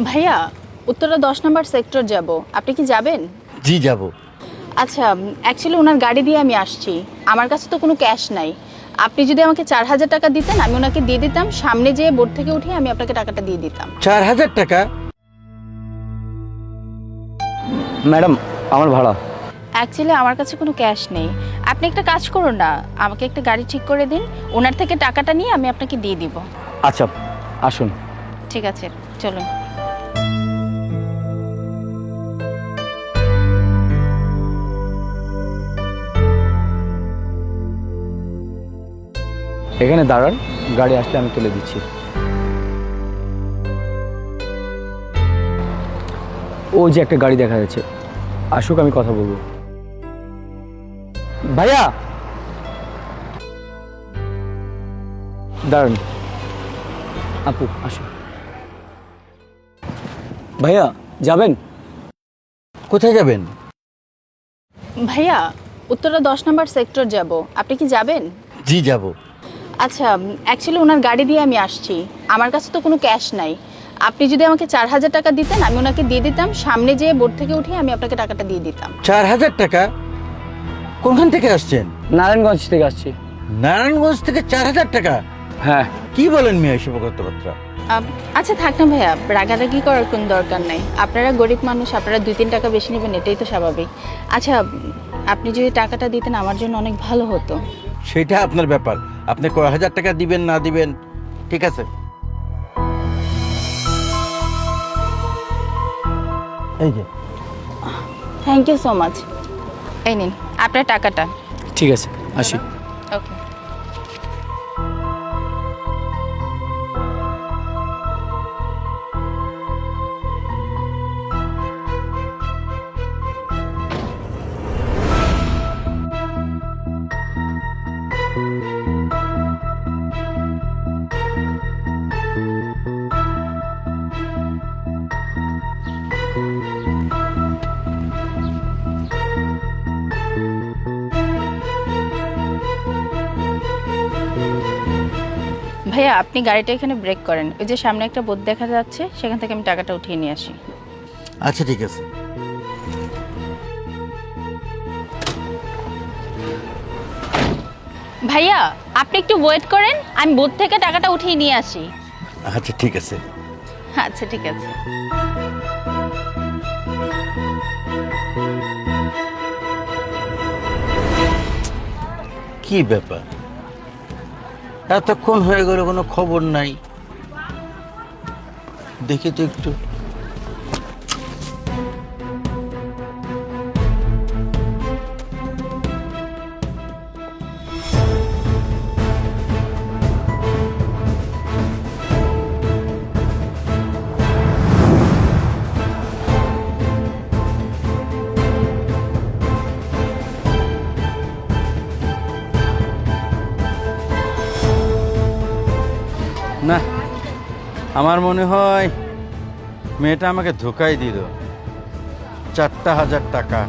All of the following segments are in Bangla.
ভাইয়া, উত্তরা 10 নম্বর সেক্টর যাব, আপনি কি যাবেন? জি যাব। আচ্ছা, অ্যাকচুয়ালি ওনার গাড়ি দিয়ে আমি আসছি, আমার কাছে তো কোনো ক্যাশ নাই। আপনি যদি আমাকে 4000 টাকা দিতেন আমি ওনাকে দিয়ে দিতাম, সামনে যেয়ে বোর্ড থেকে উঠে আমি আপনাকে টাকাটা দিয়ে দিতাম। 4000 টাকা? ম্যাডাম, আমার ভাড়া। অ্যাকচুয়ালি আমার কাছে কোনো ক্যাশ নেই। আপনি একটা কাজ করুন না, আমাকে একটা গাড়ি ঠিক করে দিন, ওনার থেকে টাকাটা নিয়ে আমি আপনাকে দিয়ে দিব। আচ্ছা, আসুন। ঠিক আছে, চলুন। এখানে দাঁড়ান, গাড়ি আসলে আমি তুলে দিচ্ছি। ওই যে একটা গাড়ি দেখা যাচ্ছে, আসুক আমি কথা বলবো। ভাইয়া দাঁড়ান, আপু আসুন। ভাইয়া যাবেন? কোথায় যাবেন? ভাইয়া, উত্তরা 10 নম্বর সেক্টর যাব, আপনি কি যাবেন? জি যাব। আচ্ছা, অ্যাকচুয়ালি ওনার গাড়ি দিয়ে আমি আসছি, আমার কাছে তো কোনো ক্যাশ নাই। আপনি যদি আমাকে 4000 টাকা দিতেন আমি ওনাকে দিয়ে দিতাম, সামনে যেয়ে বোর্ড থেকে উঠে আমি আপনাকে টাকাটা দিয়ে দিতাম। 4000 টাকা? কোনখান থেকে আসছেন? নারায়ণগঞ্জ থেকে আসছি। নারায়ণগঞ্জ থেকে 4000 টাকা? হ্যাঁ। কি বলেন মিয়া এসব কথাবার্তা? আচ্ছা থাক না ভাইয়া, রাগারাগি করার কোনো দরকার নাই। আপনারা গরিব মানুষ, আপনারা 2-3 টাকা বেশি নেবেন, এটাই তো স্বাভাবিক। আচ্ছা, আপনি যদি টাকাটা দিতেন আমার জন্য অনেক ভালো হতো। সেটা আপনার ব্যাপার, আপনি কয় হাজার টাকা দিবেন না দিবেন, ঠিক আছে। এই যে। Thank you so much. এই নিন আপনার টাকাটা। ঠিক আছে, আসি। ওকে। ভাইয়া, আপনি গাড়িটা এখানে ব্রেক করেন, ওই যে সামনে একটা বোর্ড দেখা যাচ্ছে, সেখান থেকে আমি টাকাটা উঠিয়ে নিয়ে আসি। আচ্ছা ঠিক আছে। ভাইয়া, আপনি একটু ওয়েট করেন, আমি বোর্ড থেকে টাকাটা উঠিয়ে নিয়ে আসি। আচ্ছা ঠিক আছে। আচ্ছা ঠিক আছে। কি ব্যাপার, এতক্ষণ হয়ে গেল কোনো খবর নাই, দেখি তো একটু। না, আমার মনে হয় মেয়েটা আমাকে ধোকাই দিল। 4000 টাকা।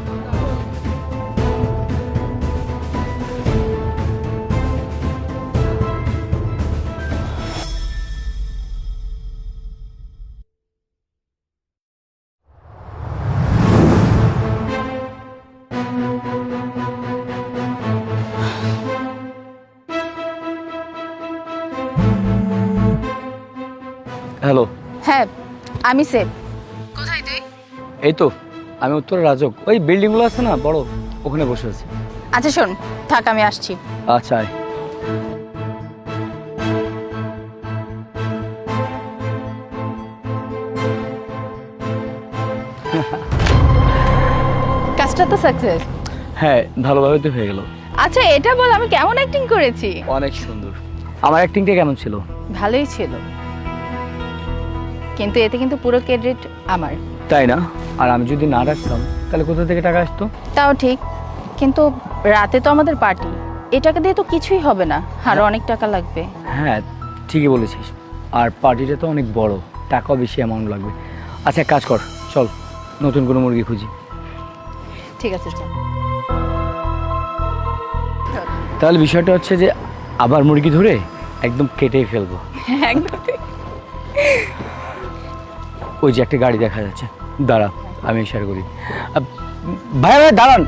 হ্যালো। হ্যাঁ, আমি সেভ। কোথায় তুই? এই তো, আমি উত্তর রাজক, ওই বিল্ডিংগুলো আছে না বড়, ওখানে বসে আছি। আচ্ছা শোন, থাক আমি আসছি। আচ্ছা আয়। কাজটা তো সাকসেস। হ্যাঁ, ভালোভাবে তো হয়ে গেল। আচ্ছা এটা বল, আমি কেমন অ্যাক্টিং করেছি? অনেক সুন্দর। আমার অ্যাক্টিংটা কেমন ছিল? ভালোই ছিল, কিন্তু এতে কিন্তু পুরো ক্রেডিট আমার। তাই না? আর আমি যদি না রাখতাম তাহলে কোথা থেকে টাকা আসতো? তাও ঠিক, কিন্তু রাতে তো আমাদের পার্টি, এই টাকা দিয়ে তো কিছুই হবে না, আরো অনেক টাকা লাগবে। হ্যাঁ, ঠিকই বলেছিস। আর পার্টিটা তো অনেক বড়, টাকাও বেশি অ্যামাউন্ট লাগবে। আচ্ছা এক কাজ কর, চল নতুন কোনো মুরগি খুঁজি। ঠিক আছে চল। তাহলে বিষয়টা হচ্ছে যে আবার মুরগি ধরে একদম কেটেই ফেলবো। একদম। ওই যে একটা গাড়ি দেখা যাচ্ছে, দাঁড়া আমি ইশারা করি। ভাই ভাই দাঁড়ান।